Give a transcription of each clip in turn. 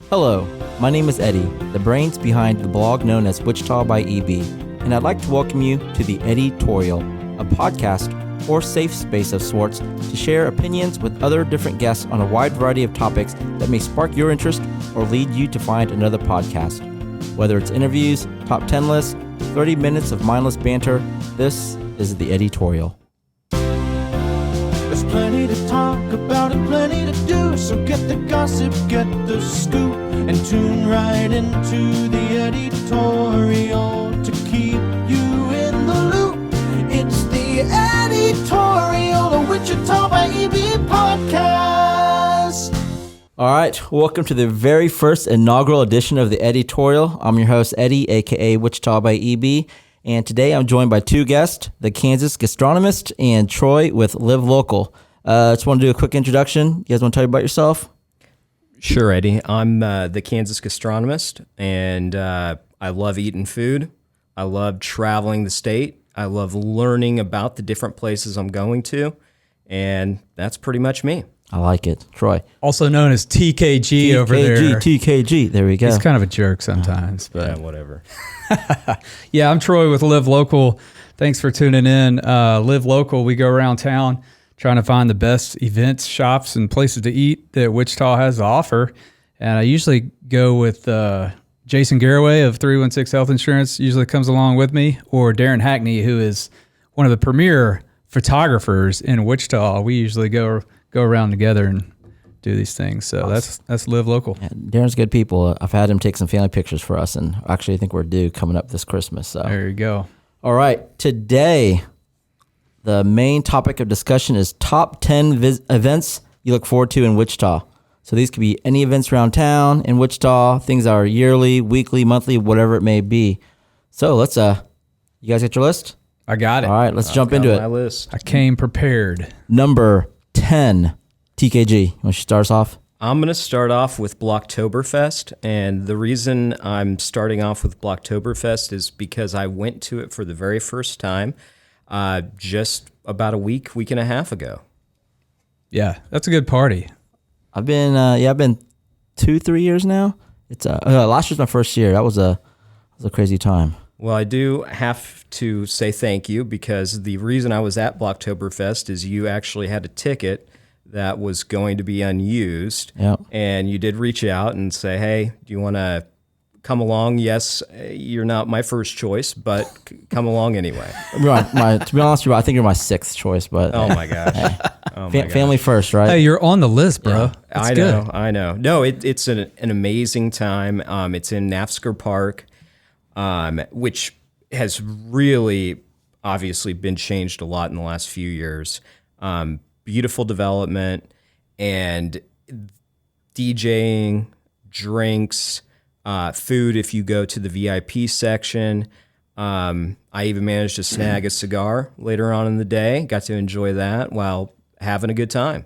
Hello, my name is Eddie, the brains behind the blog known as Wichita by EB, and I'd like to welcome you to the Eddytorial, a podcast or safe space of sorts to share opinions with other different guests on a wide variety of topics that may spark your interest or lead you to find another podcast. Whether it's interviews, top 10 lists, 30 minutes of mindless banter, this is the Eddytorial. There's plenty to talk about and plenty to do, so get the gossip, get the scoop, and tune right into the editorial to keep you in the loop. It's the Eddytorial, a Wichita by EB podcast. All right, welcome to the very first inaugural edition of the Eddytorial. I'm your host, Eddie, aka Wichita by EB. And today I'm joined by two guests, the Kansas Gastronomist and Troy with Live Local. Just want to do a quick introduction. You guys want to tell me about yourself? Sure, Eddie. I'm the Kansas Gastronomist, and I love eating food. I love traveling the state. I love learning about the different places I'm going to, and that's pretty much me. I like it. Troy. Also known as TKG over there. TKG. There we go. He's kind of a jerk sometimes, but Yeah, whatever. yeah, I'm Troy with Live Local. Thanks for tuning in. Live Local, we go around town trying to find the best events, shops, and places to eat that Wichita has to offer. And I usually go with Jason Garraway of 316 Health Insurance, usually comes along with me, or Darren Hackney, who is one of the premier photographers in Wichita. We usually go around together and do these things. So awesome. That's Live Local. Yeah, Darren's good people. I've had him take some family pictures for us, and actually I think we're due coming up this Christmas. So there you go. All right, today the main topic of discussion is top 10 events you look forward to in Wichita. So these could be any events around town in Wichita, things that are yearly, weekly, monthly, whatever it may be. So let's you guys got your list? I got it. All right, let's jump into it. My list. I came prepared. Number 10, TKG. You want to start us off? I'm going to start off with Blocktoberfest, and the reason I'm starting off with Blocktoberfest is because I went to it for the very first time just about a week and a half ago. Yeah, that's a good party. I've been 2-3 years now. It's last year's my first year. That was a crazy time. Well, I do have to say thank you, because the reason I was at Blocktoberfest is you actually had a ticket that was going to be unused. Yep. And you did reach out and say, hey, do you want to come along? Yes, you're not my first choice, but come along anyway. To be honest with you, I think you're my sixth choice. But Oh my gosh. Hey, Oh my gosh. family first, right? Hey, you're on the list, bro. Yeah. That's I good. know, I know. No, it's an amazing time. It's in Nafsker Park, which has really obviously been changed a lot in the last few years. Beautiful development and DJing, drinks, food if you go to the VIP section. I even managed to snag a cigar later on in the day. Got to enjoy that while having a good time.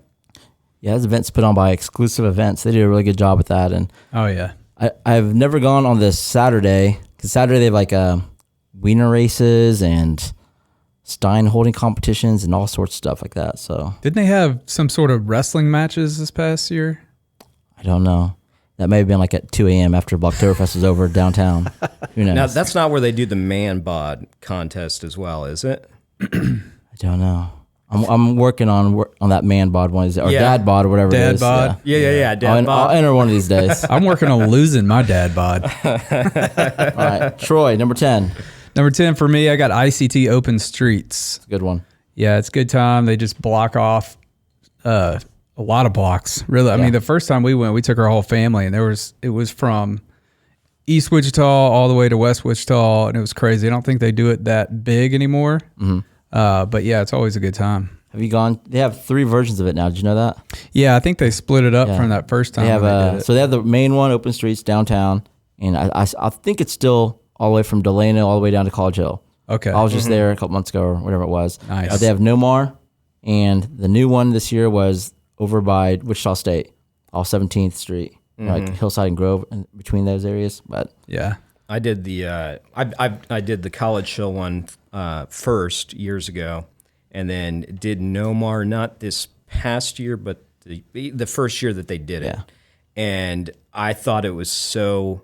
Yeah, this event's put on by Exclusive Events. They do a really good job with that. And Oh, yeah. I've never gone on this Saturday, because Saturday they have like wiener races and Stein holding competitions and all sorts of stuff like that. So Didn't they have some sort of wrestling matches this past year? I don't know. That may have been like at 2 a.m. after Blocktoberfest was over downtown. Who knows? Now, that's not where they do the man bod contest as well, is it? I don't know. I'm working on that man bod one, or Yeah. dad bod or whatever it Dad is. bod? Yeah. Dad I'll bod. enter one of these days. I'm working on losing my dad bod. All right, Troy, number 10. Number 10 for me, I got ICT Open Streets. Good one. Yeah, it's a good time. They just block off a lot of blocks. Really, I mean, the first time we went, we took our whole family, and it was from East Wichita all the way to West Wichita, and it was crazy. I don't think they do it that big anymore. Mm-hmm. But yeah, it's always a good time. Have you gone? They have 3 versions of it now. Did you know that? Yeah, I think they split it up from that first time. They have when they did it. so they have the main one, Open Streets downtown, and I think it's still all the way from Delano all the way down to College Hill. Okay. I was just there a couple months ago or whatever it was. Nice. They have Nomar, and the new one this year was over by Wichita State, all 17th Street, like Hillside and Grove, and between those areas. But Yeah. I did the I did the College Hill one first years ago, and then did Nomar not this past year, but the first year that they did it. Yeah. And I thought it was so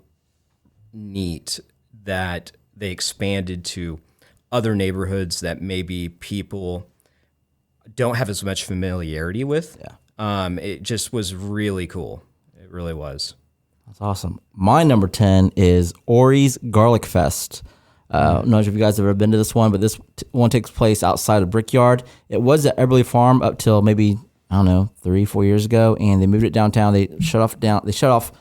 neat that they expanded to other neighborhoods that maybe people don't have as much familiarity with. Yeah. It just was really cool. It really was. That's awesome. My number 10 is Ori's Garlic Fest. I don't know if you guys have ever been to this one, but this one takes place outside of Brickyard. It was at Eberly Farm up till maybe, I don't know, 3-4 years ago, and they moved it downtown. They shut off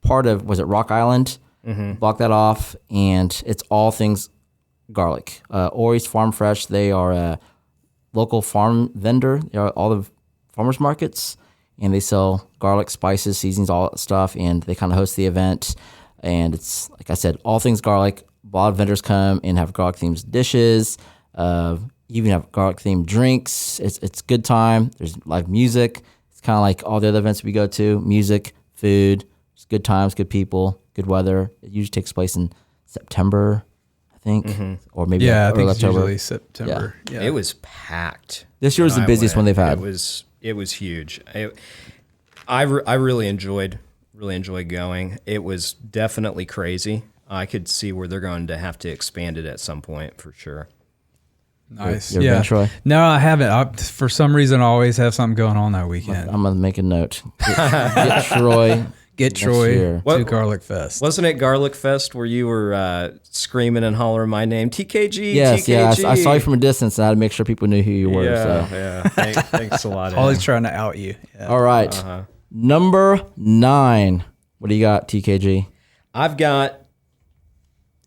part of, was it Rock Island? Blocked that off, and it's all things garlic. Ori's Farm Fresh, they are a local farm vendor. They are all the farmers markets, and they sell garlic, spices, seasonings, all that stuff, and they kind of host the event. And it's, like I said, all things garlic. A lot of vendors come and have garlic-themed dishes. You even have garlic-themed drinks. It's good time. There's live music. It's kind of like all the other events we go to. Music, food, just good times, good people, good weather. It usually takes place in September, I think, or maybe I early think it's October. usually September. Yeah. It was packed. This year was the when I busiest one went. they've had. It was huge. I really enjoyed going. It was definitely crazy. I could see where they're going to have to expand it at some point for sure. Nice. You ever been, Troy? No, I haven't. For some reason, I always have something going on that weekend. I'm going to make a note. Get Troy. Get next Troy year. to Garlic Fest. Wasn't it Garlic Fest where you were screaming and hollering my name, TKG? Yes, TKG? yeah. I saw you from a distance, and I had to make sure people knew who you were. Yeah, So. yeah. Thanks a lot. Always trying to out you. Yeah. All right. Number 9. What do you got, TKG? I've got,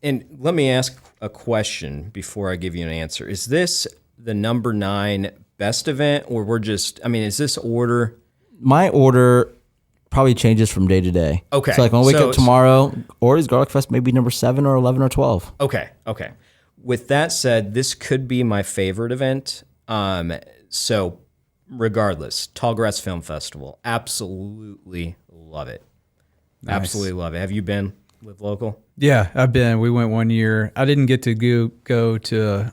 and let me ask a question before I give you an answer. Is this the number 9 best event, or is this order? My order probably changes from day to day. Okay. So like when I wake up tomorrow, Ori's Garlic Fest may be number 7 or 11 or 12. Okay. With that said, this could be my favorite event. So regardless, Tallgrass Film Festival, absolutely love it. Nice. Absolutely love it. Have you been? Live local? Yeah, I've been. We went one year. I didn't get to go to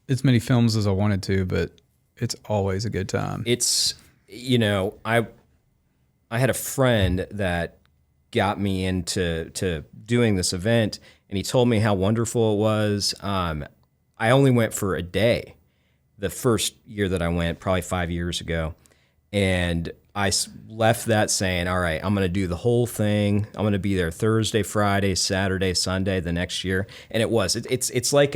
as many films as I wanted to, but it's always a good time. It's, I had a friend that got me into doing this event, and he told me how wonderful it was. I only went for a day the first year that I went, probably 5 years ago, and I left that saying, all right, I'm going to do the whole thing. I'm going to be there Thursday, Friday, Saturday, Sunday the next year. And it was. It's like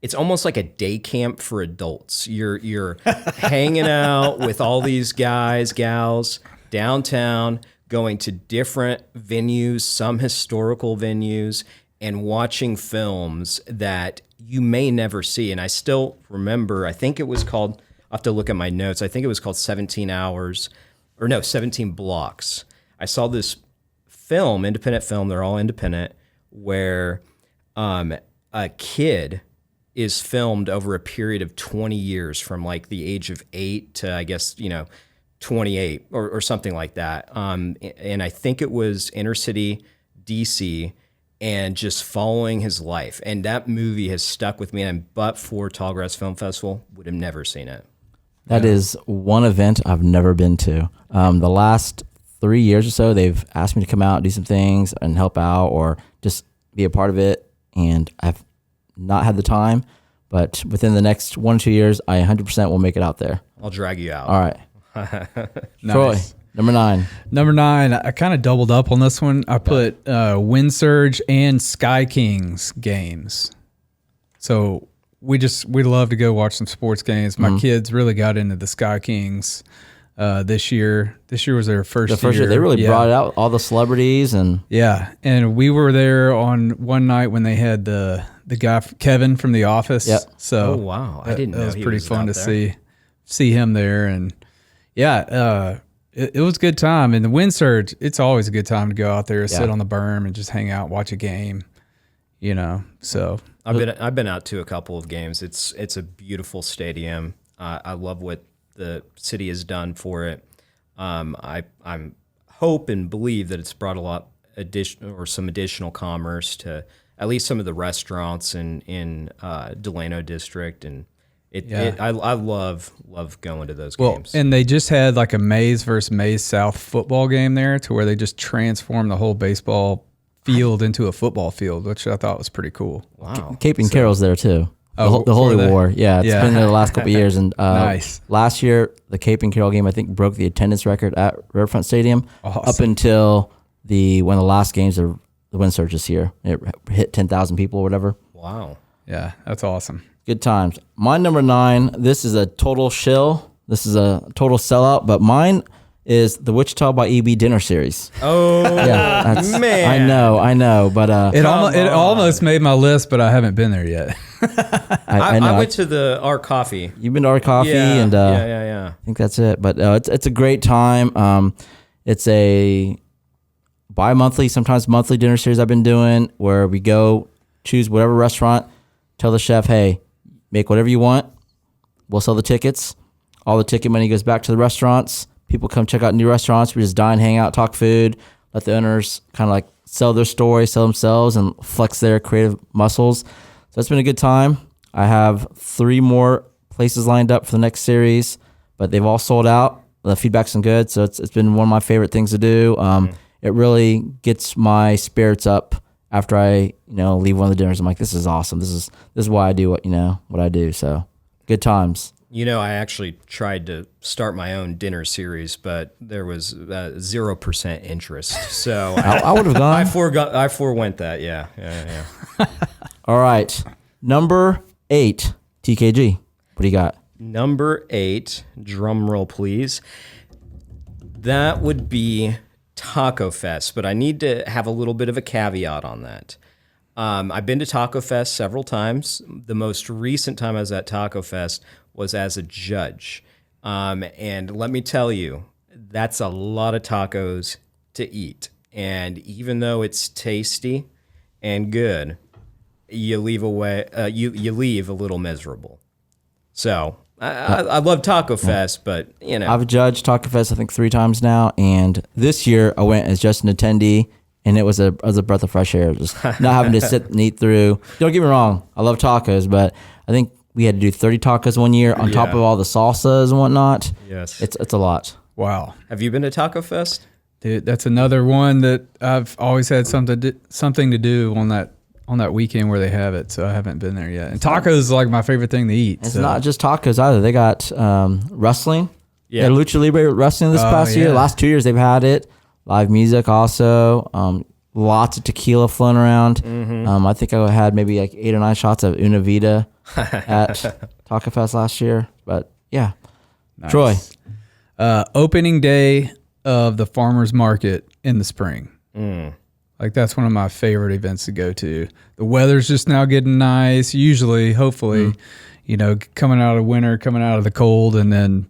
it's almost like a day camp for adults. You're hanging out with all these guys, gals downtown, going to different venues, some historical venues, and watching films that you may never see. And I still remember, I think it was called, I'll have to look at my notes. I think it was called 17 Blocks. I saw this film, independent film, they're all independent, where a kid is filmed over a period of 20 years from like the age of 8 to, I guess, 28 or something like that. And I think it was inner city DC, and just following his life. And that movie has stuck with me. And but for Tallgrass Film Festival, would have never seen it. That is one event I've never been to. The last 3 years or so, they've asked me to come out, do some things, and help out, or just be a part of it. And I've not had the time. But within the next 1 or 2 years, I 100% will make it out there. I'll drag you out. All right. Nice. Troy, number 9. Number 9, I kind of doubled up on this one. I put Wind Surge and Sky Kings games. So we love to go watch some sports games. My kids really got into the Sky Kings this year. This year was their first year. They really brought out all the celebrities and and we were there on one night when they had the guy Kevin from The Office. Yep. So Oh, wow. I didn't know that was he pretty was fun out to there. see him there, and it was a good time. And the Wind Surge, it's always a good time to go out there, sit on the berm, and just hang out, watch a game. So I've been out to a couple of games. It's a beautiful stadium. I love what the city has done for it. I'm hope and believe that it's brought a lot some additional commerce to at least some of the restaurants in Delano District, and I love going to those Well, games. and they just had like a Mays versus Mays South football game there to where they just transformed the whole baseball field into a football field, which I thought was pretty cool. Wow. Cape and Carroll's there too. Oh, The Holy were they? War. Yeah, it's been there the last couple of years. And Nice. last year, the Cape and Carroll game, I think, broke the attendance record at Riverfront Stadium Awesome. up until one of the last games of the wind surge this year. It hit 10,000 people or whatever. Wow. Yeah, that's awesome. Good times. My number 9, this is a total shill. This is a total sellout, but mine is the Wichita by EB dinner series. Oh, Yeah, man. I know, but It almost made my list, but I haven't been there yet. I know. I went to our coffee. You've been to our coffee, and yeah. I think that's it. But it's a great time. It's a bi-monthly, sometimes monthly dinner series I've been doing where we go choose whatever restaurant, tell the chef, hey, make whatever you want. We'll sell the tickets. All the ticket money goes back to the restaurants. People come check out new restaurants. We just dine, hang out, talk food, let the owners kind of like sell their story, sell themselves, and flex their creative muscles. So it's been a good time. I have 3 more places lined up for the next series, but they've all sold out. The feedback's been good, so it's been one of my favorite things to do. It really gets my spirits up after I leave one of the dinners. I'm like, this is awesome. This is why I do what I do. So good times. I actually tried to start my own dinner series, but there was 0% interest. So I would have gone. I forewent that. Yeah. All right, number 8, TKG. What do you got? Number 8, drum roll please. That would be Taco Fest, but I need to have a little bit of a caveat on that. I've been to Taco Fest several times. The most recent time I was at Taco Fest was as a judge. And let me tell you, that's a lot of tacos to eat. And even though it's tasty and good, you leave you leave a little miserable. So I love Taco Fest, but I've judged Taco Fest I think 3 times now, and this year I went as just an attendee, and it was a breath of fresh air, just not having to sit and eat through. Don't get me wrong, I love tacos, but I think we had to do 30 tacos one year on top of all the salsas and whatnot. Yes, it's a lot. Wow. Have you been to Taco Fest? Dude, that's another one that I've always had something to do on that weekend where they have it, so I haven't been there yet. And tacos is like my favorite thing to eat. It's not just tacos either. They got wrestling. Yeah. They had Lucha Libre wrestling this past year. Last 2 years they've had it. Live music also. Lots of tequila flown around. I think I had maybe like 8 or 9 shots of Una Vida at Taco Fest last year. But yeah. Nice. Troy. Opening day of the farmers market in the spring. Like that's one of my favorite events to go to. The weather's just now getting nice. Usually, hopefully, coming out of winter, coming out of the cold, and then,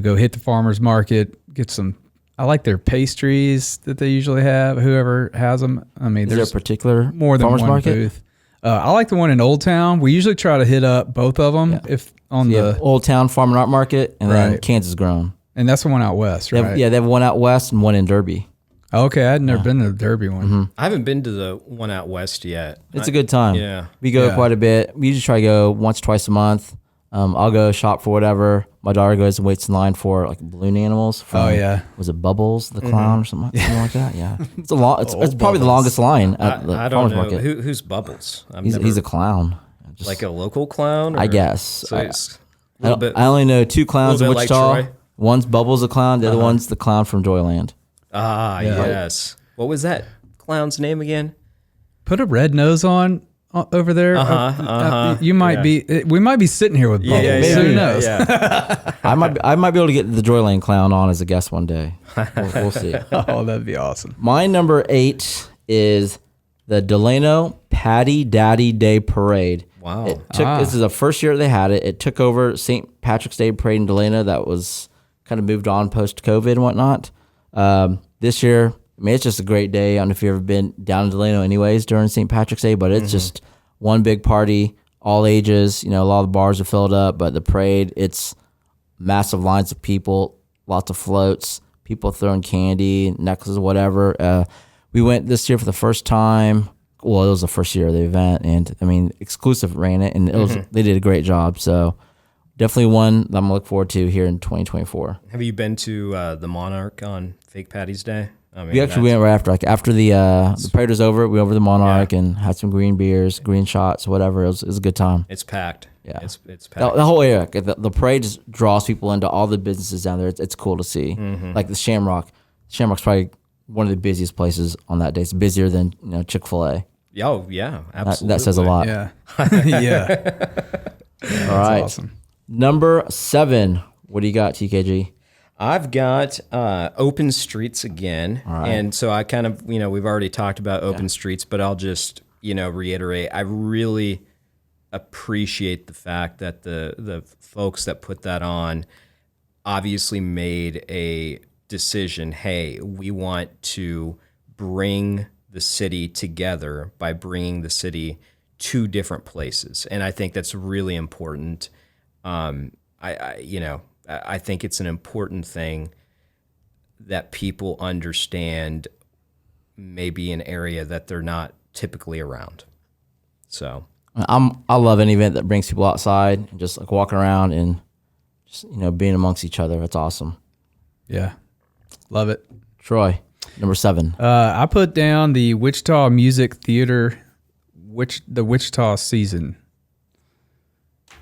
go hit the farmer's market, get some. I like their pastries that they usually have. Whoever has them. I mean, Is there's there a particular more than farmers one market? booth. I like the one in Old Town. We usually try to hit up both of them if on You the have Old Town Farm and Art Market, and then Right. Kansas Grown. and that's the one out west, right? They have one out west and one in Derby. Okay, I'd never been to the Derby one. I haven't been to the one out west yet. It's a good time. Yeah. We go Yeah. quite a bit. We usually try to go once, twice a month. I'll go shop for whatever. My daughter goes and waits in line for like balloon animals. From, Oh, yeah. Was it Bubbles the clown or something like that? Yeah. It's a long. It's probably the longest line at the I don't farmers know market. who's Bubbles. He's a clown. Just, like a local clown. I or- guess. So it's a I little bit. I only know 2 clowns in little bit Wichita. like Troy. One's Bubbles the clown. The other one's the clown from Joyland. Yes. What was that clown's name again? Put a red nose on over there. You might be. We might be sitting here with Bubbles. Who knows? Yeah. I might be able to get the Joyland clown on as a guest one day. We'll see. Oh, that'd be awesome. My number 8 is the Delano Patty Daddy Day Parade. Wow. This is the first year they had it. It took over St. Patrick's Day Parade in Delano that was kind of moved on post-COVID and whatnot. This year, it's just a great day. I don't know if you've ever been down in Delano anyways during St. Patrick's Day, but it's just one big party, all ages. A lot of the bars are filled up, but the parade, it's massive lines of people, lots of floats, people throwing candy, necklaces, whatever. We went this year for the first time. Well, it was the first year of the event, and Exclusive ran it, and they did a great job. So definitely one that I'm gonna look forward to here in 2024. Have you been to the Monarch on Fake Patty's Day? I mean, We actually went right after, like after the parade was over. We went over to the Monarch and had some green beers, green shots, whatever. It was a good time. It's packed. Yeah, it's packed. The whole area, the parade just draws people into all the businesses down there. It's cool to see. Like the Shamrock. Shamrock's probably one of the busiest places on that day. It's busier than Chick-fil-A. Oh yeah, absolutely. That says a lot. Yeah. Yeah. All right. Awesome. Number 7. What do you got, TKG? I've got open streets again. right. And so I kind of, we've already talked about open streets, but I'll just, reiterate. I really appreciate the fact that the folks that put that on obviously made a decision. Hey, we want to bring the city together by bringing the city to different places. And I think that's really important. I think it's an important thing that people understand maybe an area that they're not typically around. So I love any event that brings people outside and just like walking around and just being amongst each other. That's awesome. Yeah. Love it. Troy, number 7. I put down the Wichita Music Theater, the Wichita season.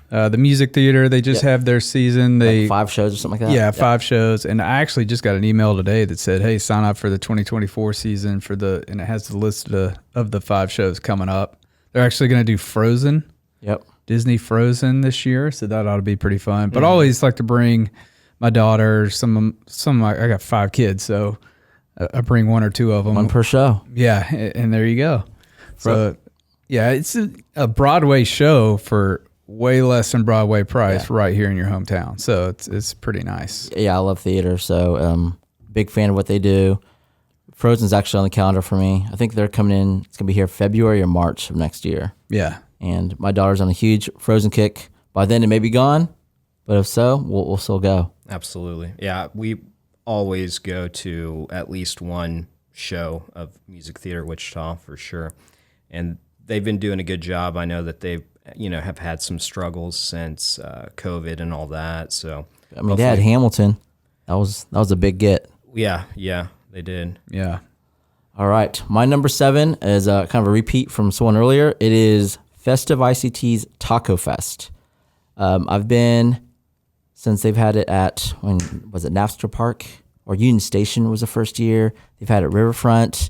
The music theater, they just have their season. They Like 5 shows or something like that? Yeah, 5 shows. And I actually just got an email today that said, hey, sign up for the 2024 season and it has the list of the 5 shows coming up. They're actually going to do Frozen. Yep. Disney Frozen this year, so that ought to be pretty fun. But I always like to bring my daughter, I got 5 kids, so I bring 1 or 2 of them. 1 per show. Yeah, and there you go. So, yeah, it's a Broadway show for way less than Broadway price right here in your hometown. So it's pretty nice. Yeah, I love theater, so big fan of what they do. Frozen's actually on the calendar for me. I think they're coming in. It's going to be here February or March of next year. Yeah. And my daughter's on a huge Frozen kick. By then, it may be gone, but if so, we'll still go. absolutely. Yeah, we always go to at least one show of Music Theater Wichita for sure. And they've been doing a good job. I know that they've have had some struggles since COVID and all that. So I mean, they had Hamilton. That was a big get. Yeah, they did. Yeah. All right. My number 7 is kind of a repeat from someone earlier. It is Festive ICT's Taco Fest. I've been since they've had it at, when was it, Napster Park or Union Station was the first year. They've had it at Riverfront,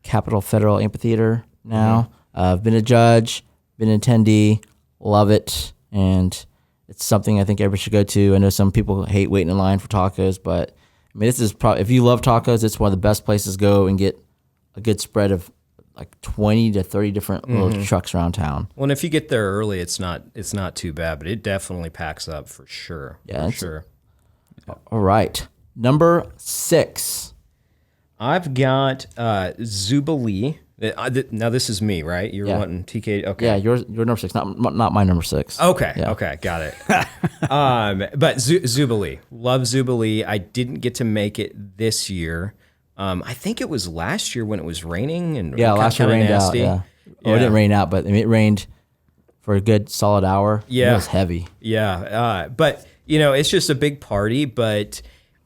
Capitol Federal Amphitheater now. I've been a judge, been an attendee, love it. And it's something I think everybody should go to. I know some people hate waiting in line for tacos, but I mean, this is probably, if you love tacos, it's one of the best places to go and get a good spread of like 20 to 30 different little trucks around town. Well, and if you get there early, it's not too bad, but it definitely packs up for sure. Yeah, for sure. All right. Number 6. I've got Zubilee. Now this is me, right? You're wanting TK. Okay. Yeah, your number 6, not my number 6. Okay. Yeah. Okay. Got it. But Zubilee, love Zubilee. I didn't get to make it this year. I think it was last year when it was raining and Last year rained nasty. out. Yeah. Oh, it didn't rain out, but it rained for a good solid hour. Yeah. It was heavy. Yeah. But it's just a big party, but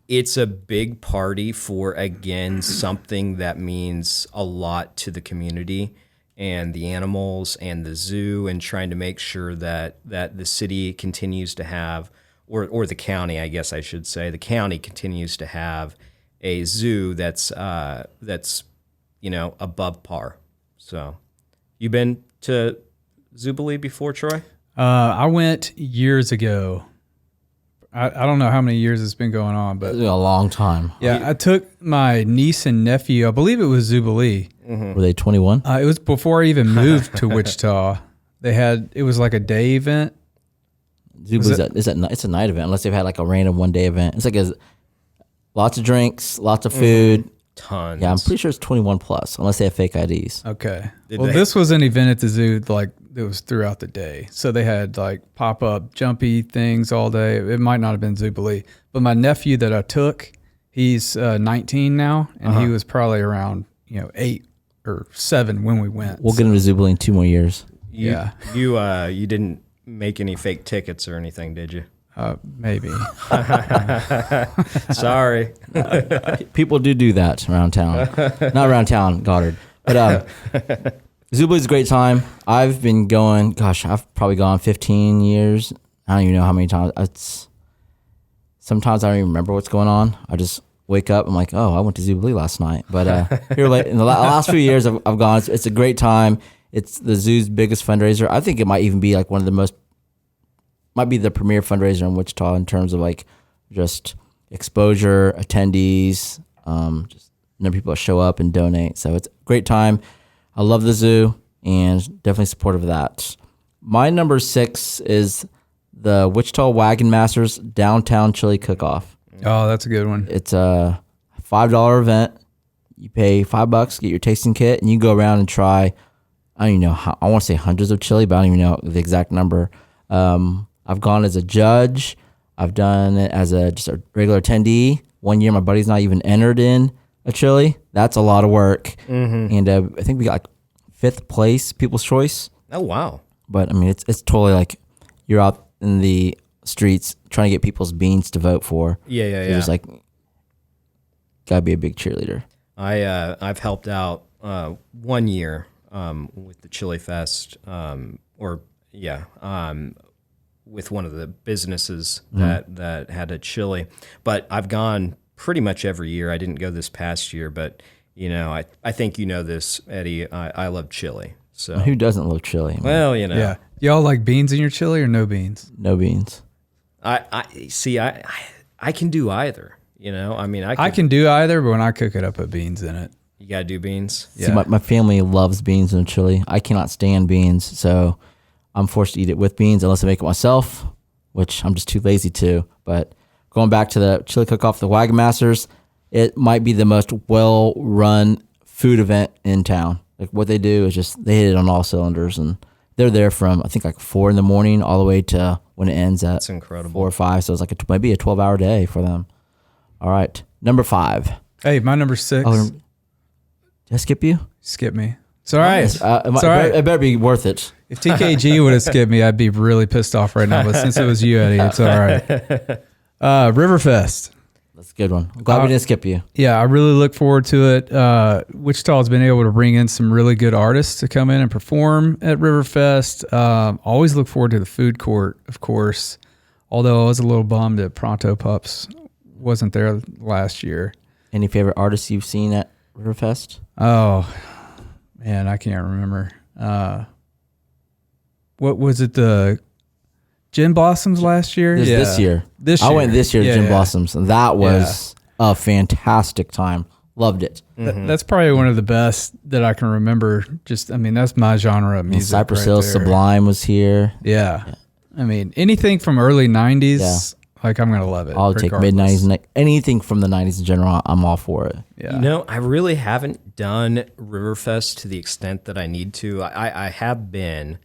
it's a big party for, again, something that means a lot to the community and the animals and the zoo, and trying to make sure that the city continues to have, or the county, I guess I should say, the county continues to have a zoo that's above par. So, you been to Zubilee before, Troy? I went years ago. I don't know how many years it's been going on, but It's been a long time. yeah, I took my niece and nephew. I believe it was Zubilee. Were they 21? It was before I even moved to Wichita. It was like a day event. It's a night event, unless they've had like a random one-day event. It's like lots of drinks, lots of food. Tons. Yeah, I'm pretty sure it's 21 plus, unless they have fake IDs. Okay. Did Well, they- this was an event at the zoo, like it was throughout the day. So they had like pop-up jumpy things all day. It might not have been Zubilee, but my nephew that I took, he's 19 now, and he was probably around 8 or 7 when we went. We'll get into Zubilee in 2 more years. You didn't make any fake tickets or anything, did you? Maybe. Sorry. People do that around town. Not around town, Goddard. But Zubli's a great time. I've been going, I've probably gone 15 years. I don't even know how many times. Sometimes I don't even remember what's going on. I just wake up, I'm like, oh, I went to Zubli last night. But here in the last few years, I've gone. It's a great time. It's the zoo's biggest fundraiser. I think it might even be like might be the premier fundraiser in Wichita in terms of like just exposure, attendees, just number of people that show up and donate. So it's a great time. I love the zoo and definitely supportive of that. My number 6 is the Wichita Wagon Masters Downtown Chili Cook-Off. Oh, that's a good one. It's a $5 event. You pay $5, get your tasting kit, and you go around and try, I don't even know how, I want to say hundreds of chili, but I don't even know the exact number. I've gone as a judge. I've done it as just a regular attendee. One year, my buddy's not even entered in a chili. That's a lot of work. And I think we got like 5th place, People's Choice. Oh, wow. But I mean, it's totally like you're out in the streets trying to get people's beans to vote for. Yeah. It's like, gotta be a big cheerleader. I've helped out 1 year with the Chili Fest, with one of the businesses that had a chili. But I've gone pretty much every year. I didn't go this past year, but I think you know this, Eddie. I love chili. So Who doesn't love chili? I mean, well, Yeah. Y'all like beans in your chili or no beans? no beans. I see. I can do either. I mean, I can do either, but when I cook it, I put beans in it. You gotta do beans. Yeah. See, my family loves beans in chili. I cannot stand beans, so I'm forced to eat it with beans unless I make it myself, which I'm just too lazy to. But going back to the chili cook-off, the Wagon Masters, it might be the most well-run food event in town. Like what they do is just they hit it on all cylinders, and they're there from I think like 4 a.m. all the way to when it ends at That's incredible. 4 or 5. So it's like maybe a 12-hour day for them. All right, number 5. Hey, my number 6. Oh, did I skip you? Skip me. It's all right. It's all right. It better be worth it. If TKG would have skipped me, I'd be really pissed off right now. But since it was you, Eddie, it's all right. Riverfest. That's a good one. I'm glad we didn't skip you. Yeah, I really look forward to it. Wichita has been able to bring in some really good artists to come in and perform at Riverfest. Always look forward to the food court, of course. Although I was a little bummed that Pronto Pups wasn't there last year. Any favorite artists you've seen at Riverfest? Oh, man, I can't remember. What was it? The Gin Blossoms last year? This year. I went this year to Gin Blossoms, and that was a fantastic time. Loved it. That's probably one of the best that I can remember. That's my genre of music. Cypress right Hill there. Sublime was here. Yeah. I mean, anything from early 90s, like I'm going to love it. I'll take mid-90s. Anything from the 90s in general, I'm all for it. Yeah. I really haven't done Riverfest to the extent that I need to. I have been,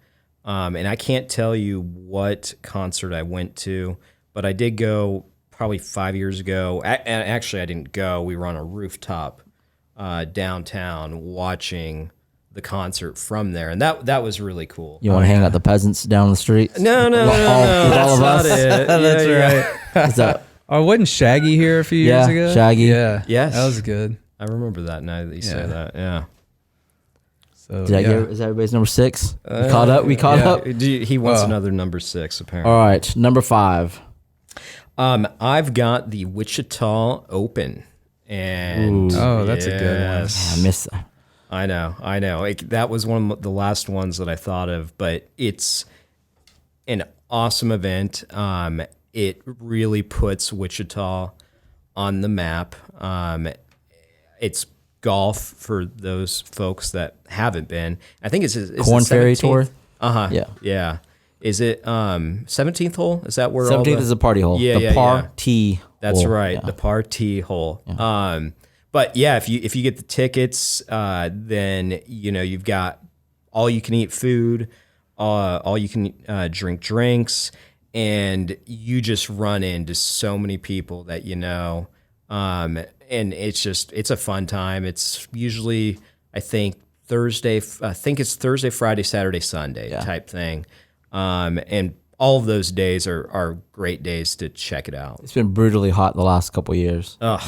and I can't tell you what concert I went to, but I did go probably 5 years ago. Actually, I didn't go. We were on a rooftop downtown watching the concert from there, and that was really cool. You want to hang out the peasants down the street? No, With that's all of not us? it. That's Yeah. right. Is that, Wasn't Shaggy here a few years ago? Shaggy. Yeah. Yes. That was good. I remember that now that you say that. Yeah. So, did I get? Is that everybody's number 6? We caught up. We caught up. He wants another number 6, apparently. All right, number 5. I've got the Wichita Open, and that's a good one. I missed that. I know. That was one of the last ones that I thought of, but it's an awesome event. It really puts Wichita on the map. It's golf for those folks that haven't been. I think it's Corn the Ferry 17th? Tour. Yeah. Is it 17th hole? Is that where 17th is a party hole. The party. That's hole. right, Yeah. the party hole. But yeah, if you get the tickets, then you've got all you can eat food, all you can drink drinks, and you just run into so many people that and it's a fun time. It's usually it's Thursday, Friday, Saturday, Sunday type thing, and all of those days are great days to check it out. It's been brutally hot the last couple of years. Oh,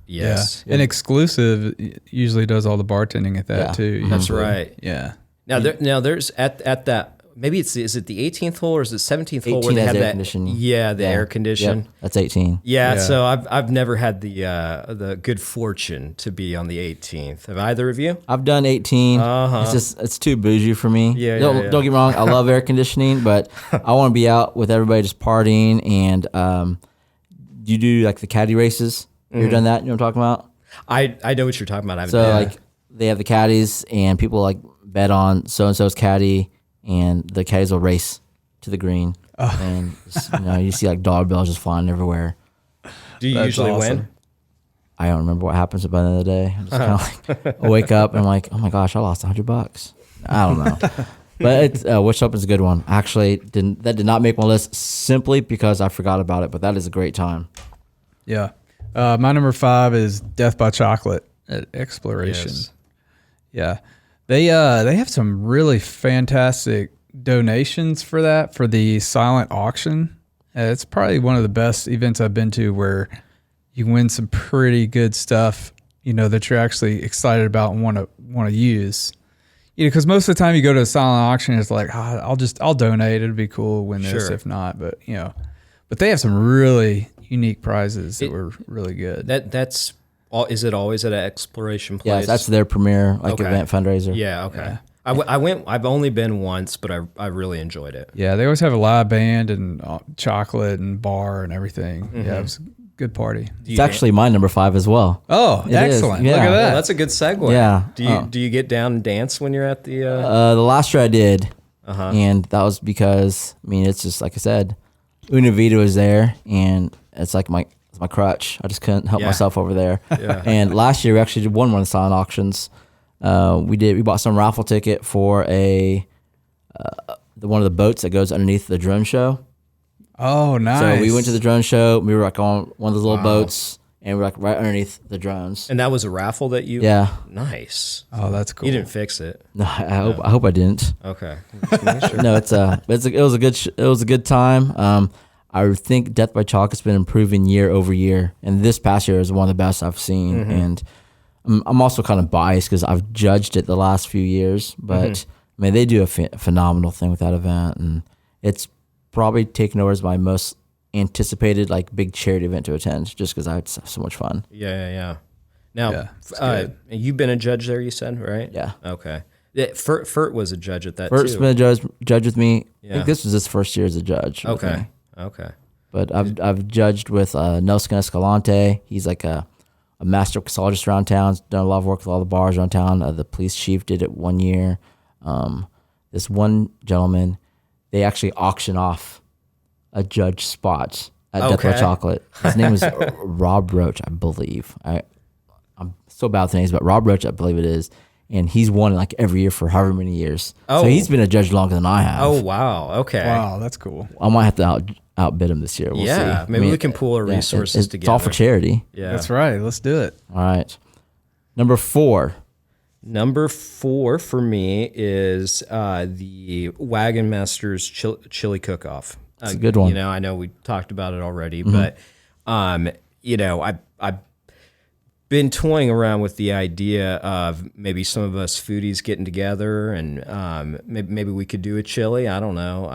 yes. Yeah. And Exclusive usually does all the bartending at that too. That's usually. right. Yeah. Now there's at that, maybe is it the 18th hole or is it 17th hole 18 where they has have air that? conditioning. Yeah, the air condition. Yep, that's 18. Yeah, Yeah. so I've never had the good fortune to be on the 18th. Have either of you? I've done 18. It's too bougie for me. Yeah, don't yeah. get me wrong. I love air conditioning, but I want to be out with everybody just partying. And you do like the caddy races. You've done that? You know what I'm talking about? I know what you're talking about. So like they have the caddies, and people like bet on so and so's caddy, and the caddies will race to the green. And just, you see like dollar bills just flying everywhere. do you That's usually awesome. win? I don't remember what happens by the end of the day. I just kind of like I wake up and I'm like, oh my gosh, I lost $100. I don't know. But it's Wichita Open's a good one. Actually, that did not make my list simply because I forgot about it. But that is a great time. Yeah. My number 5 is Death by Chocolate at Exploration. Yes. Yeah. They have some really fantastic donations for that, for the silent auction. It's probably one of the best events I've been to where you win some pretty good stuff, that you're actually excited about and want to use. Because most of the time you go to a silent auction, it's like, I'll donate. It'll be cool to win this Sure. if not. But but they have some really unique prizes that were really good. That's all. Is it always at an Exploration place? Yes, that's their premier Okay. event fundraiser. Yeah. Okay. I went. I've only been once, but I really enjoyed it. Yeah, they always have a live band and chocolate and bar and everything. Yeah, it was a good party. It's actually my number 5 as well. Oh, It is, excellent. yeah. Look at Well, that. that's a good segue. Yeah. Do you get down and dance when you're at the? The last year I did, and that was because it's just like I said, Una Vida was there, and it's like my crutch. I just couldn't help Yeah. myself over there. Yeah. And last year we actually did one of the silent auctions. We bought some raffle ticket for one of the boats that goes underneath the drone show. Oh, nice. So we went to the drone show. We were like on one of those little boats, and we were like right underneath the drones. And that was a raffle that you. Yeah. Nice. Oh, that's cool. You didn't fix it. No, I hope I didn't. Okay. Just making sure. No, it was a good time. I think Death by Chocolate's been improving year over year, and this past year is one of the best I've seen. And I'm also kind of biased because I've judged it the last few years, but they do a phenomenal thing with that event, and it's probably taken over as my most anticipated like big charity event to attend, just because I had so much fun. Yeah. Now, Yeah, it's good. you've been a judge there, you said, right? Yeah. Okay. Yeah, Fert was a judge at that Bert's too. been a judge with me. I Yeah. think this was his first year as a judge. with Okay. me. Okay. But I've judged with Nelson Escalante. He's like a master mixologist around town. He's done a lot of work with all the bars around town. The police chief did it one year. This one gentleman, they actually auction off a judge spot at Death by Okay. Chocolate. His name is Rob Roach, I believe. I'm so bad with the names, but Rob Roach, I believe it is. And he's won like every year for however many years. Oh. So he's been a judge longer than I have. Oh wow. Okay. Wow, that's cool. I might have to outbid him this year. We'll Yeah. see. Maybe we can pool our resources it's together. all for charity. Yeah. That's right. Let's do it. All right. Number 4. Number 4 for me is the Wagon Master's Chili Cook-Off. It's a good one. I know we talked about it already, but I've been toying around with the idea of maybe some of us foodies getting together and maybe we could do a chili. I don't know.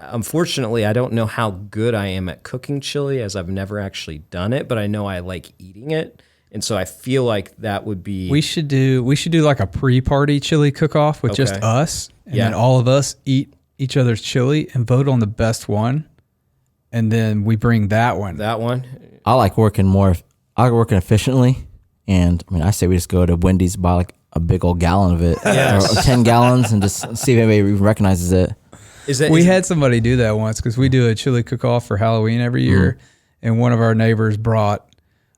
Unfortunately, I don't know how good I am at cooking chili, as I've never actually done it, but I know I like eating it. And so I feel like that would be. We should do like a pre-party chili cook-off with just Okay. us, and Yeah. then all of us eat each other's chili and vote on the best one, and then we bring that one. That one? I like working efficiently. And I say we just go to Wendy's, buy like a big old gallon of it, Yes. or 10 gallons, and just see if anybody recognizes it. We had somebody do that once because we do a chili cook-off for Halloween every year, and one of our neighbors brought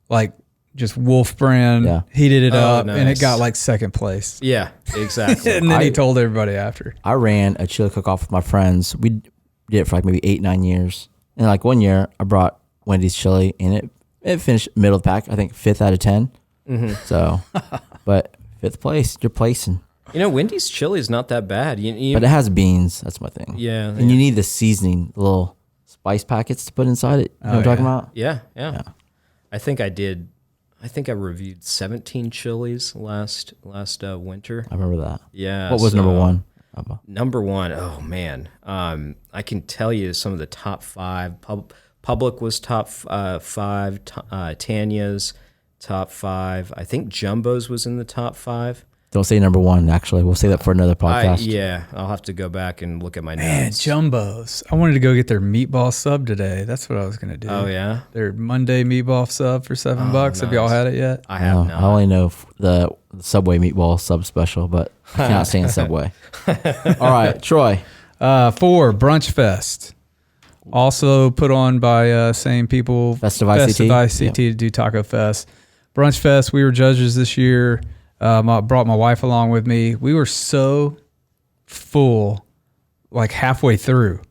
like just Wolf Brand, Yeah. heated it up, and it nice. got like second place. Yeah, exactly. And then he told everybody after. I ran a chili cook-off with my friends. We did it for like maybe 8-9 years. And like one year, I brought Wendy's chili, and it finished middle of the pack, I think 5th out of 10. So, but 5th place, you're placing. Wendy's chili is not that bad. But it has beans. That's my thing. Yeah. And you need the seasoning, the little spice packets to put inside it. You know what I'm talking about? Yeah. I think I reviewed 17 chilies last winter. I remember that. Yeah. What was number one? Number one, oh man. I can tell you some of the top 5. Public was top 5. Tanya's top 5. I think Jumbo's was in the top 5. Don't say number one, actually. We'll say that for another podcast. I'll have to go back and look at my Man, notes. Jumbo's. I wanted to go get their meatball sub today. That's what I was going to do. Oh, yeah? Their Monday meatball sub for $7. Nice. Have y'all had it yet? I have not. I only know the Subway meatball sub special, but I cannot stand Subway. All right, Troy. 4, Brunch Fest. Also put on by same people. Festive ICT. to do Taco Fest. Brunch Fest, we were judges this year. I brought my wife along with me. We were so full, like halfway through,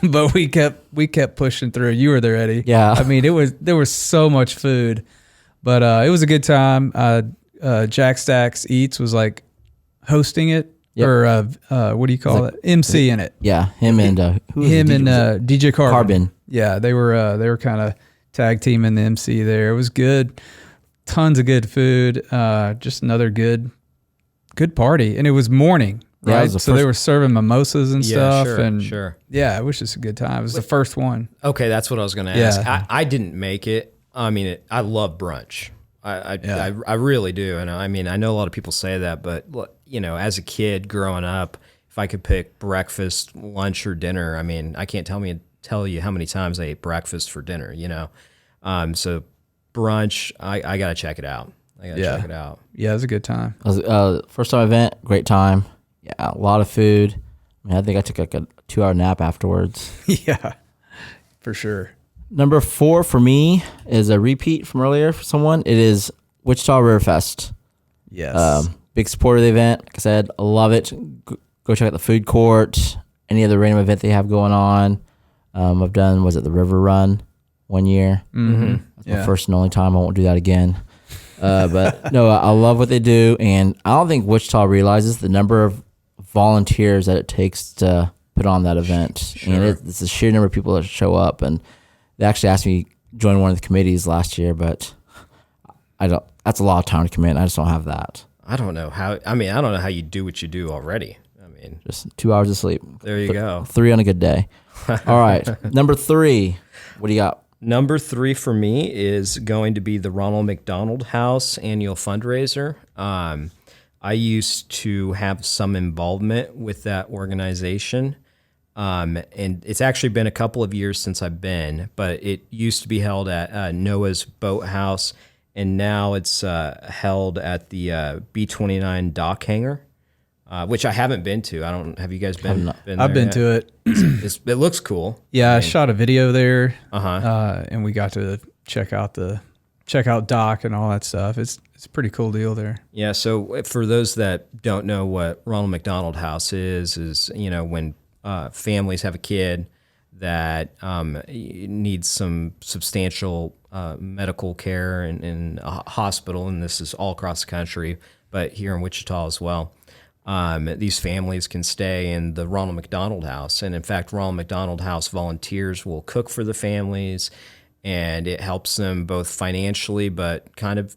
but we kept pushing through. You were there, Eddie. Yeah. I mean, there was so much food, but it was a good time. Jack Stacks Eats was like hosting it, or what do you call it? MC in it. Yeah, him and DJ Carbon. Yeah, they were kind of tag teaming the MC there. It was good. Tons of good food. Just another good party, and it was morning, right? Yeah, so they were serving mimosas and stuff, Sure. Yeah, it was just a good time. It was the first one. Okay, that's what I was going to ask. I didn't make it. I mean, I love brunch. I really do, and I mean, I know a lot of people say that, but as a kid growing up, if I could pick breakfast, lunch, or dinner, I mean, I can't tell you how many times I ate breakfast for dinner. So brunch, I gotta check it out. Check it out. Yeah, it was a good time. First time event, great time. Yeah, a lot of food. I mean, I think I took like a 2-hour nap afterwards. Yeah, for sure. Number 4 for me is a repeat from earlier for someone. It is Wichita River Fest. Yes. Big supporter of the event. Like I said, I love it. Go check out the food court. Any other random event they have going on. I've done, was it the River Run one year? Mm-hmm. That's my first and only time. I won't do that again. But no, I love what they do. And I don't think Wichita realizes the number of volunteers that it takes to put on that event. Sure. And it's a sheer number of people that show up. And they actually asked me to join one of the committees last year, but that's a lot of time to commit. I just don't have that. I don't know how you do what you do already. I mean, just 2 hours of sleep. There you go. 3 on a good day. All right. Number 3. What do you got? Number 3 for me is going to be the Ronald McDonald House annual fundraiser. I used to have some involvement with that organization. And it's actually been a couple of years since I've been, but it used to be held at Noah's Boathouse, and now it's held at the B29 dock hangar, which I haven't been to. Have you guys been? I've been to it. It looks cool. Yeah, I shot a video there, Uh-huh. and we got to check out dock and all that stuff. It's a pretty cool deal there. Yeah. So for those that don't know what Ronald McDonald House is when families have a kid that needs some substantial medical care in a hospital, and this is all across the country, but here in Wichita as well. These families can stay in the Ronald McDonald House, and in fact, Ronald McDonald House volunteers will cook for the families, and it helps them both financially, but kind of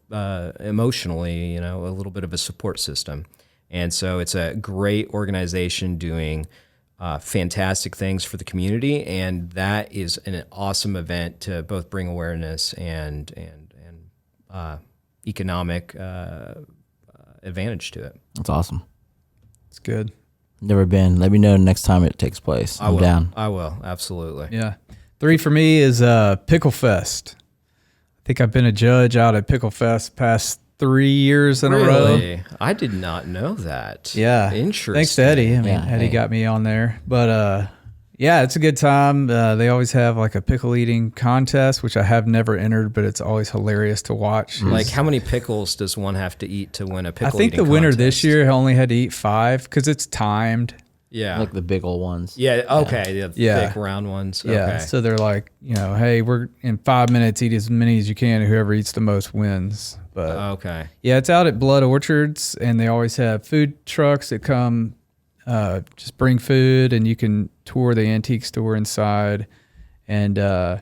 emotionally, a little bit of a support system. And so it's a great organization doing fantastic things for the community, and that is an awesome event to both bring awareness and economic advantage to it. That's awesome. It's good. Never been. Let me know next time it takes place. I'm down. I will, absolutely. Yeah. 3 for me is Pickle Fest. I think I've been a judge out at Pickle Fest past 3 years in a row. I did not know that. Yeah. Interesting. Thanks to Eddie. Eddie got me on there. But yeah, it's a good time. They always have like a pickle eating contest, which I have never entered, but it's always hilarious to watch. Like, how many pickles does one have to eat to win a pickle I think the winner this year only had to eat 5 because it's timed. Yeah. Like the big old ones. Yeah. Okay. The Yeah. thick round ones. Yeah. Okay. So they're like, hey, we're in 5 minutes, eat as many as you can, and whoever eats the most wins. But Okay. yeah, it's out at Blood Orchards, and they always have food trucks that come, just bring food, and you can tour the antique store inside. And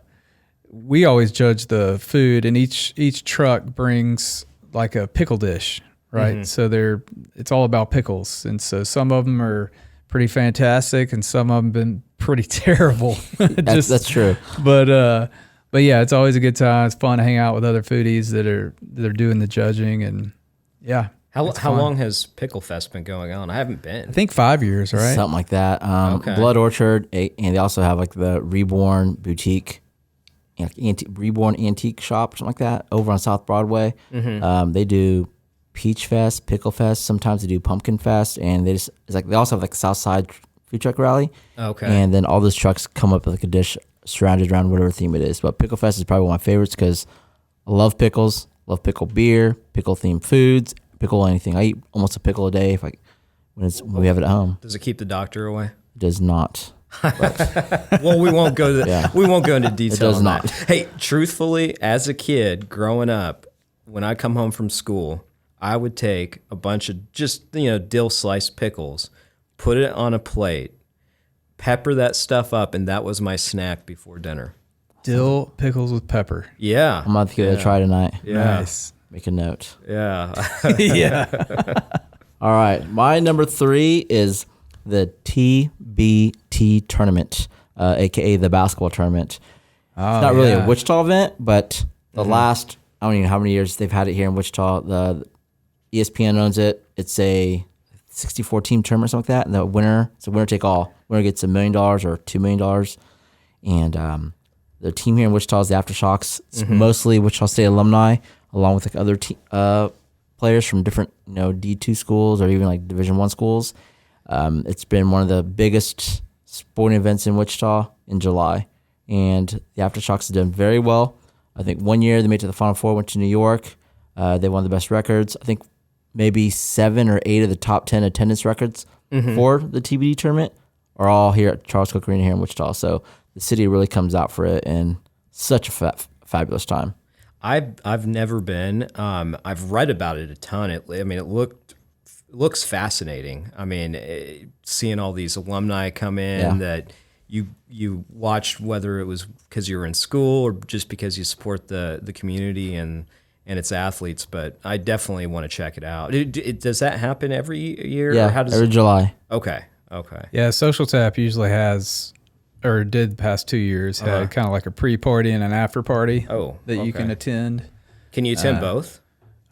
we always judge the food, and each truck brings like a pickle dish, right? So it's all about pickles, and so some of them are pretty fantastic, and some of them been pretty terrible. That's true. But yeah, it's always a good time. It's fun to hang out with other foodies that are doing the judging, and yeah. How long has Pickle Fest been going on? I haven't been. I think 5 years, right? Something like that. Okay. Blood Orchard, and they also have like the Reborn Boutique, Reborn Antique Shop, something like that, over on South Broadway. They do Peach Fest, Pickle Fest. Sometimes they do Pumpkin Fest, and they also have like South Side Food Truck Rally. Okay. And then all those trucks come up with like a dish surrounded around whatever theme it is. But Pickle Fest is probably one of my favorites because I love pickles, love pickle beer, pickle themed foods, pickle anything. I eat almost a pickle a day when we have it at home. Does it keep the doctor away? It does not. Well, we won't go into detail. It does on not. that. Hey, truthfully, as a kid growing up, when I come home from school, I would take a bunch of just dill sliced pickles, put it on a plate, pepper that stuff up, and that was my snack before dinner. Dill pickles with pepper. Yeah. I'm about to give it a try tonight. Yeah. Nice. Make a note. Yeah. Yeah. All right. My number 3 is the TBT tournament, a.k.a. the basketball tournament. It's not really a Wichita event, but the last, I don't even know how many years they've had it here in Wichita. The ESPN owns it. It's a 64-team tournament, something like that. And the winner, it's a winner take all. Winner gets $1 million or $2 million. And the team here in Wichita is the Aftershocks. It's mostly Wichita State alumni, along with like other players from different D2 schools or even like Division I schools. It's been one of the biggest sporting events in Wichita in July, and the Aftershocks have done very well. I think one year they made it to the Final Four, went to New York. They won the best records. I think maybe 7 or 8 of the top 10 attendance records for the TBD tournament are all here at Charles Cook Arena here in Wichita. So the city really comes out for it, and such a fabulous time. I've never been. I've read about it a ton. It looks fascinating. I mean, seeing all these alumni come in that you watched, whether it was because you were in school or just because you support the community and its athletes. But I definitely want to check it out. Does that happen every year? Yeah, or how does every July. Okay. Yeah, Social Tap usually has, or did the past 2 years, had kind of like a pre-party and an after-party that you can attend. Can you attend both?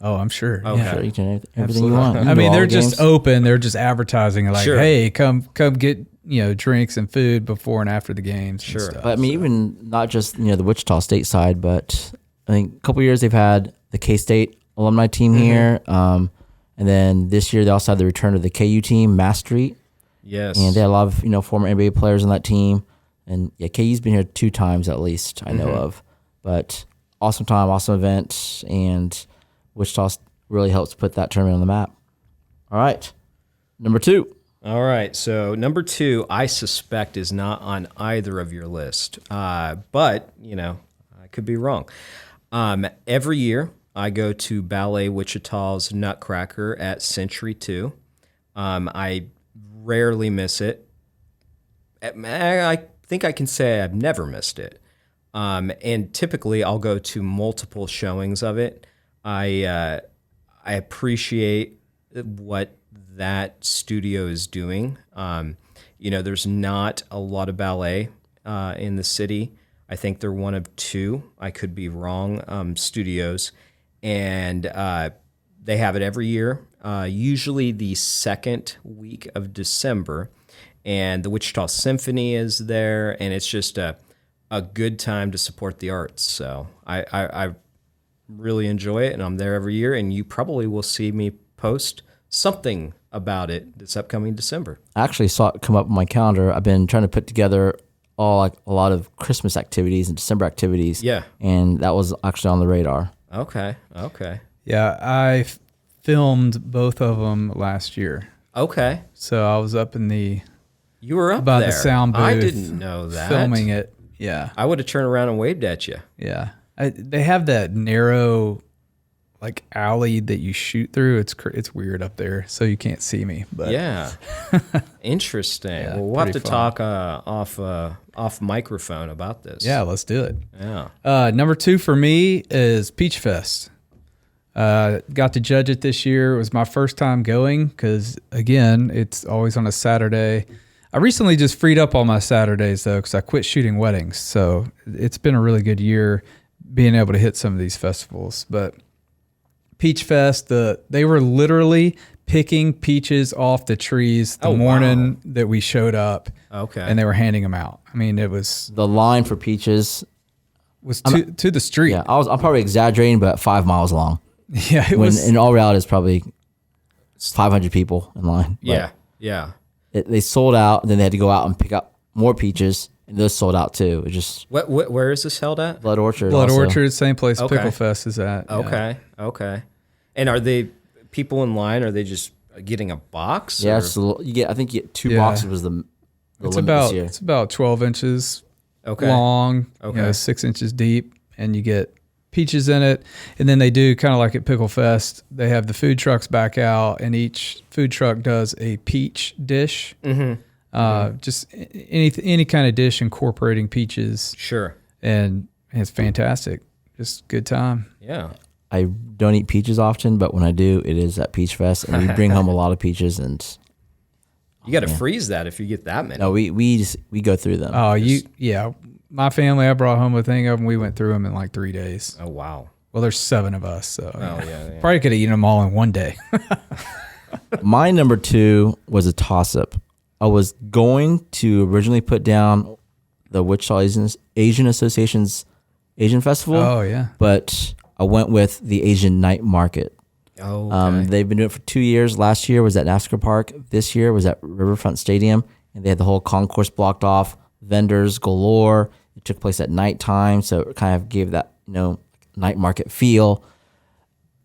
Oh, I'm sure. Okay. Yeah. Sure, you can everything you want. I mean, they're just open. They're just advertising like, hey, come get drinks and food before and after the games. Sure. And stuff, But I mean, even not just the Wichita State side, but I think a couple of years they've had the K-State alumni team here, and then this year they also had the return of the KU team, Mass Street. Yes. And they had a lot of former NBA players on that team, and yeah, KU's been here 2 times at least I know of. But awesome time, awesome event, and Wichita really helps put that tournament on the map. All right, number 2. All right, so number 2, I suspect is not on either of your list, but I could be wrong. Every year, I go to Ballet Wichita's Nutcracker at Century 2. I rarely miss it. I think I can say I've never missed it. And typically, I'll go to multiple showings of it. I appreciate what that studio is doing. There's not a lot of ballet in the city. I think they're one of 2, I could be wrong, studios. And they have it every year, usually the second week of December. And the Wichita Symphony is there, and it's just a good time to support the arts. So I really enjoy it, and I'm there every year, and you probably will see me post something about it this upcoming December. I actually saw it come up on my calendar. I've been trying to put together a lot of Christmas activities and December activities. Yeah. And that was actually on the radar. Okay. Yeah, I filmed both of them last year. Okay. So I was up in the You were up by there. the sound booth. I didn't know that. Filming it. Yeah. I would have turned around and waved at you. Yeah. They have that narrow like alley that you shoot through. It's weird up there, so you can't see me. But Yeah. Interesting. Yeah, well, we'll have to pretty fun. talk off microphone about this. yeah, let's do it. Yeah. Number 2 for me is Peach Fest. Got to judge it this year. It was my first time going because, again, it's always on a Saturday. I recently just freed up all my Saturdays, though, because I quit shooting weddings. So it's been a really good year being able to hit some of these festivals. But Peach Fest, they were literally picking peaches off the trees the morning that we showed up. Okay. And they were handing them out. I mean, it was The line for peaches. to the street. Yeah, I'm probably exaggerating, but 5 miles long. Yeah, it When was. in all reality, it's probably 500 people in line. Yeah. Yeah. They sold out, and then they had to go out and pick up more peaches, and those sold out too. It just Where is this held at? Blood Orchard. Blood also. Orchard, same place Okay. Pickle Fest is at. Yeah. Okay. Okay. And are they people in line? Are they just getting a box? Yeah, or- it's you get. I think you get 2 Yeah. boxes was the It's limit about this year. it's about 12 inches Okay. long, Okay. 6 inches deep, and you get peaches in it. And then they do kind of like at Pickle Fest, they have the food trucks back out, and each food truck does a peach dish. Just any kind of dish incorporating peaches, Sure. and it's fantastic. Just good time. Yeah. I don't eat peaches often, but when I do, it is at Peach Fest, and we bring home a lot of peaches. And You got to freeze that if you get that many. no, we go through them. Oh, my family, I brought home a thing of them. We went through them in like 3 days. Oh, wow. Well, there's 7 of us, so yeah. probably could have eaten them all in one day. My number 2 was a toss-up. I was going to originally put down the Wichita Asian Association's Asian Festival. Oh, yeah. But I went with the Asian Night Market. Oh, okay. They've been doing it for 2 years. Last year was at NASCAR Park. This year was at Riverfront Stadium, and they had the whole concourse blocked off, vendors galore. It took place at nighttime, so it kind of gave that night market feel.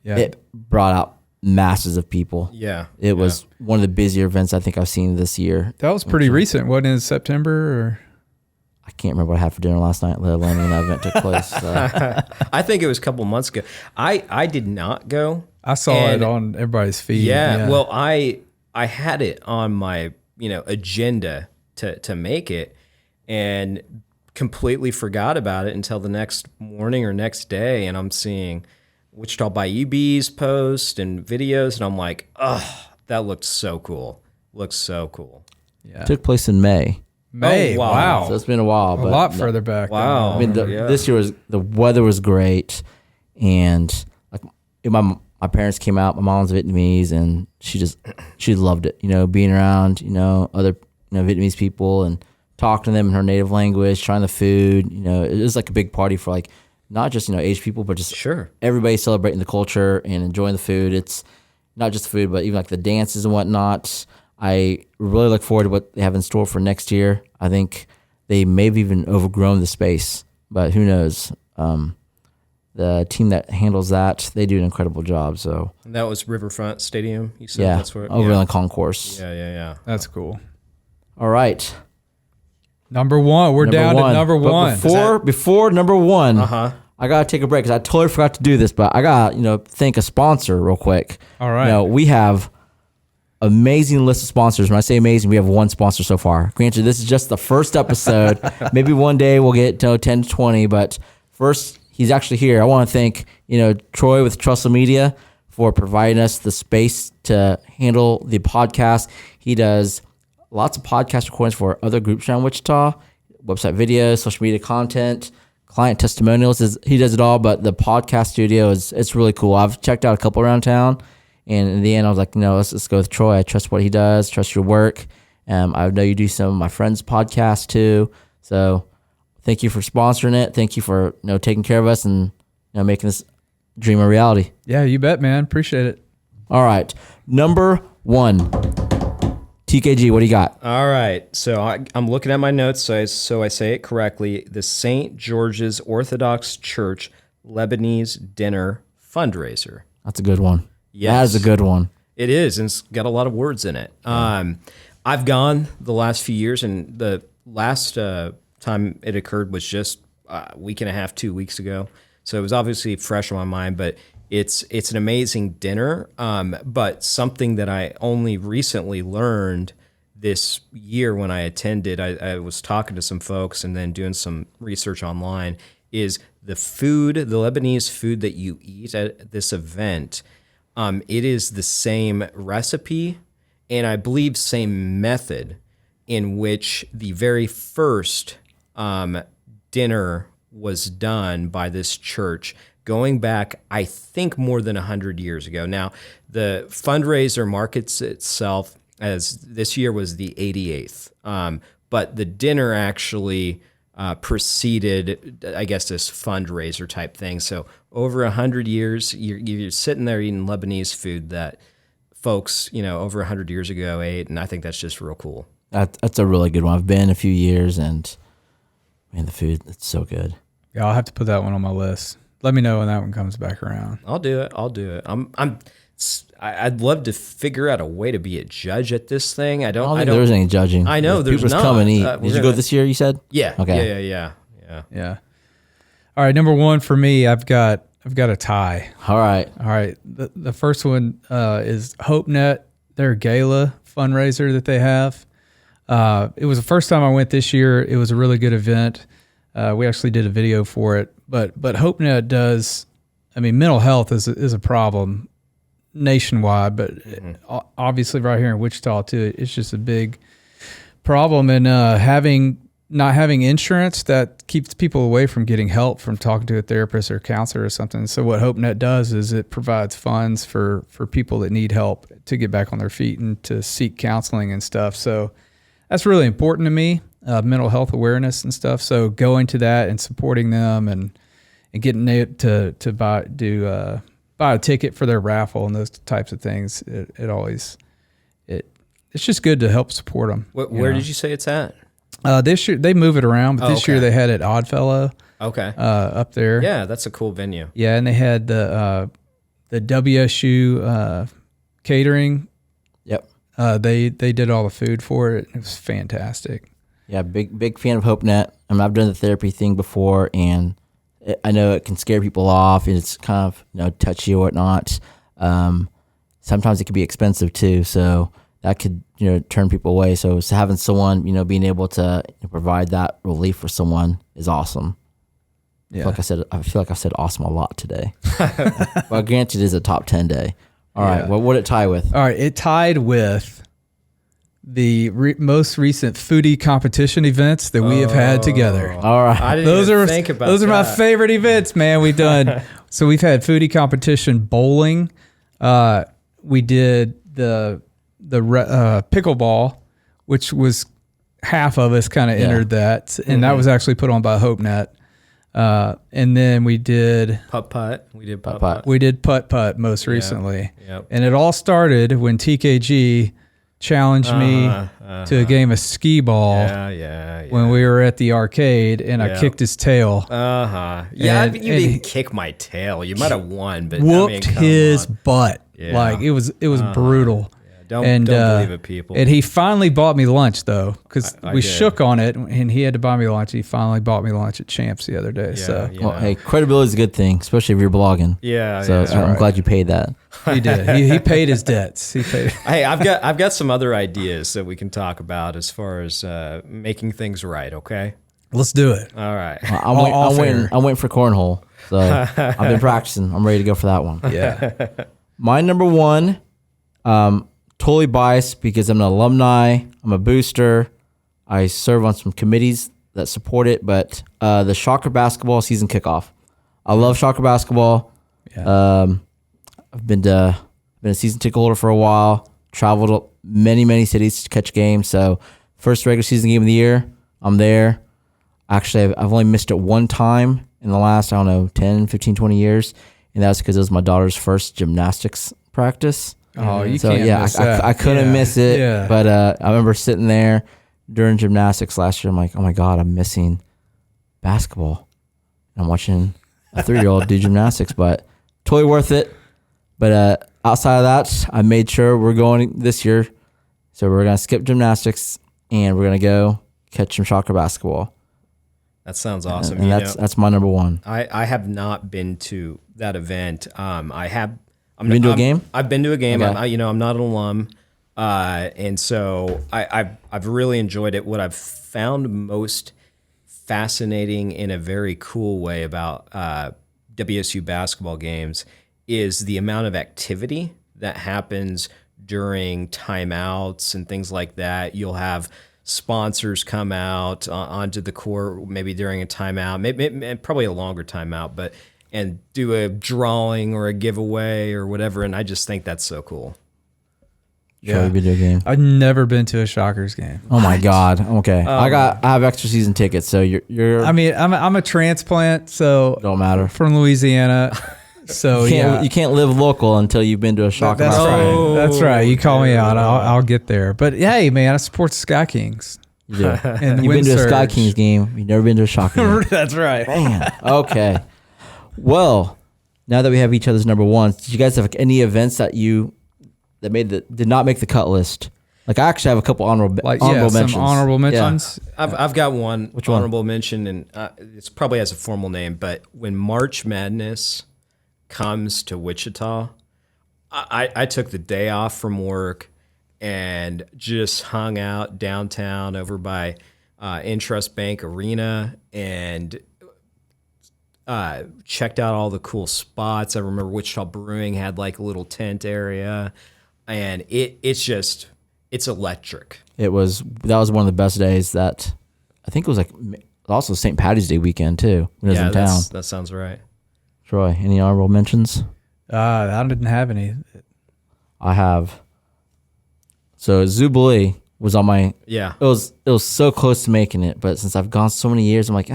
Yeah. It brought out masses of people. Yeah. It was one of the busier events I think I've seen this year. That was pretty recent, wasn't it? In September or I can't remember what I had for dinner last night, let alone when that event took place. So. I think it was a couple months ago. I did not go. I saw And- it on everybody's feed. Yeah. Well, I had it on my agenda to make it, and completely forgot about it until the next morning or next day, and I'm seeing Wichita by EB's post and videos, and I'm like, oh, that looked so cool. Looks so cool. Yeah. Took place in May. May. Oh, wow. Wow. So it's been a while. a but lot further back. Wow. I mean, Yeah. this year the weather was great, and like my parents came out. My mom's Vietnamese, and she loved it. Being around other Vietnamese people and talking to them in her native language, trying the food. It was like a big party for like not just Asian people, but just Sure. everybody celebrating the culture and enjoying the food. It's not just the food, but even like the dances and whatnot. I really look forward to what they have in store for next year. I think they may have even overgrown the space, but who knows? The team that handles that, they do an incredible job. So And that was Riverfront Stadium. You said yeah, that's where. over yeah. on concourse. Yeah. That's cool. All right, Number 1. We're down to number But 1. before number one, Uh-huh. I gotta take a break because I totally forgot to do this. But I gotta thank a sponsor real quick. All right. We have amazing list of sponsors. When I say amazing, we have one sponsor so far. Granted, this is just the first episode. Maybe one day we'll get to 10 to 20, but first, he's actually here. I want to thank, Troy with Trussell Media for providing us the space to handle the podcast. He does lots of podcast recordings for other groups around Wichita, website videos, social media content, client testimonials. He does it all, but the podcast studio it's really cool. I've checked out a couple around town. And in the end, I was like, let's go with Troy. I trust what he does, trust your work. I know you do some of my friends' podcasts too. So thank you for sponsoring it. Thank you for taking care of us and making this dream a reality. Yeah, you bet, man. Appreciate it. All right. Number 1. TKG, what do you got? All right. So I'm looking at my notes so I say it correctly. The St. George's Orthodox Church Lebanese Dinner Fundraiser. That's a good one. Yes. That is a good one. It is, and it's got a lot of words in it. I've gone the last few years, and the last time it occurred was just a week and a half, 2 weeks ago. So it was obviously fresh on my mind, but It's an amazing dinner, but something that I only recently learned this year when I attended, I was talking to some folks and then doing some research online, is the Lebanese food that you eat at this event, it is the same recipe and I believe same method in which the very first dinner was done by this church going back, I think, more than 100 years ago. Now, the fundraiser markets itself as this year was the 88th, but the dinner actually preceded, I guess, this fundraiser type thing. So over 100 years, you're sitting there eating Lebanese food that folks, over 100 years ago ate, and I think that's just real cool. That's a really good one. I've been a few years, and man, the food, it's so good. Yeah, I'll have to put that one on my list. Let me know when that one comes back around. I'll do it. I'd love to figure out a way to be a judge at this thing. I don't think there's any judging. I know there's People's not. come and eat. Did you go this year, you said? Yeah. Okay. Yeah. All right, number one for me, I've got a tie. All right. The first one is HopeNet, their gala fundraiser that they have. It was the first time I went this year. It was a really good event. We actually did a video for it. But HopeNet does, mental health is a problem nationwide, but obviously right here in Wichita too, it's just a big problem. And not having insurance, that keeps people away from getting help from talking to a therapist or counselor or something. So what HopeNet does is it provides funds for people that need help to get back on their feet and to seek counseling and stuff. So that's really important to me, mental health awareness and stuff. So going to that and supporting them and getting it to buy a ticket for their raffle and those types of things, it's just good to help support them. Where did you say it's at? This year they move it around, but this year they had it Oddfellow. Okay. Up there. Yeah, that's a cool venue. Yeah, and they had the WSU catering. Yep. They did all the food for it. It was fantastic. Yeah, big fan of HopeNet. I've done the therapy thing before, and I know it can scare people off, and it's kind of touchy or whatnot. Sometimes it can be expensive too, so that could turn people away. So having someone being able to provide that relief for someone is awesome. Yeah, I feel like I said awesome a lot today. Well, granted, it is a top 10 day. All right, what would it tie with? All right, it tied with the most recent foodie competition events that we have had together. All right, I didn't even think about those that. are my favorite events, man. We've done so we've had foodie competition bowling. We did the pickleball, which was half of us kind of entered that, and that was actually put on by HopeNet. And then we did putt-putt. We did putt-putt. We did putt-putt most recently. Yep. And it all started when TKG challenged me to a game of skee ball when we were at the arcade, and I kicked his tail. Yeah, and you didn't kick my tail. You might have won, but whooped his butt. Yeah. Like it was brutal. Don't believe it, people. And he finally bought me lunch, though, because we did. shook on it, and he had to buy me lunch. He finally bought me lunch at Champs the other day. Well, hey, credibility is a good thing, especially if you're blogging. Yeah. So I'm glad you paid that. He did. He paid his debts. He paid. Hey, I've got some other ideas that we can talk about as far as making things right. Okay. Let's do it. All right. I'm waiting for cornhole. So I've been practicing. I'm ready to go for that one. Yeah. My number one. Totally biased because I'm an alumni. I'm a booster. I serve on some committees that support it, but the Shocker basketball season kickoff. I love Shocker basketball. Yeah. I've been a season ticket holder for a while. Traveled to many cities to catch games. So first regular season game of the year, I'm there. Actually, I've only missed it one time in the last 10, 15, 20 years, and that's because it was my daughter's first gymnastics practice. Oh, you can't miss that. I couldn't miss it. Yeah. But I remember sitting there during gymnastics last year. I'm like, oh my God, I'm missing basketball. I'm watching a 3-year-old do gymnastics, but totally worth it. But outside of that, I made sure we're going this year. So we're going to skip gymnastics and we're going to go catch some Shocker basketball. That sounds awesome. And that's my number one. I have not been to that event. I have. Been to a game? I've been to a game. Okay. I'm not an alum, and so I've really enjoyed it. What I've found most fascinating in a very cool way about WSU basketball games is the amount of activity that happens during timeouts and things like that. You'll have sponsors come out onto the court, maybe during a timeout, maybe probably a longer timeout, and do a drawing or a giveaway or whatever. And I just think that's so cool. Yeah, video game. I've never been to a Shockers game. Oh my God. Okay, I have extra season tickets, so you're. I mean, I'm a transplant, so don't matter from Louisiana. So you can't live local until you've been to a Shocker. That's right. Oh, That's right. You call me out, okay. I'll get there. But hey, man, I support the Sky Kings. You do. And You've been to a Sky Surge. Kings game. You've never been to a Shocker game. That's right. Man. Okay. Well, now that we have each other's number ones, did you guys have any events that did not make the cut list? Like I actually have a couple honorable mentions. Some honorable mentions. I've got one Which one? honorable mention, and it's probably has a formal name, but when March Madness comes to Wichita, I took the day off from work and just hung out downtown over by Intrust Bank Arena and checked out all the cool spots. I remember Wichita Brewing had like a little tent area, and it's electric. That was one of the best days. That I think it was like also St. Patty's Day weekend too. When it was in town. That sounds right. Troy, any honorable mentions? I didn't have any. I have. So Zubilee was on my. Yeah. It was so close to making it, but since I've gone so many years, I'm like,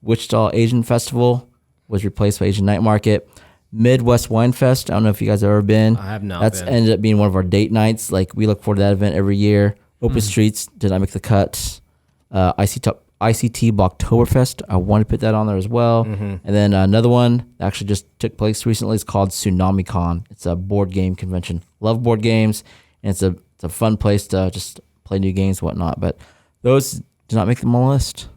Wichita Asian Festival was replaced by Asian Night Market. Midwest Wine Fest. I don't know if you guys have ever been. I have not. That's been. ended up being one of our date nights. Like we look forward to that event every year. Open Streets did not make the cut. ICT Blocktoberfest. I want to put that on there as well. And then another one that actually just took place recently is called TsunamiCon. It's a board game convention. Love board games, and it's a fun place to just play new games and whatnot. But those did not make them on the list.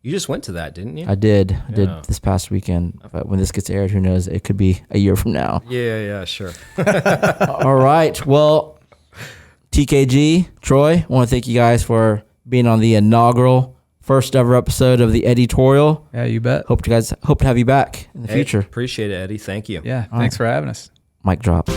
You just went to that, didn't you? I did this past weekend. But when this gets aired, who knows? It could be a year from now. Yeah, sure. All right. Well, TKG, Troy, I want to thank you guys for being on the inaugural first ever episode of the Eddytorial. Yeah, you bet. Hope to have you back in the future. Appreciate it, Eddie. Thank you. Yeah, thanks for having us. Mic drop.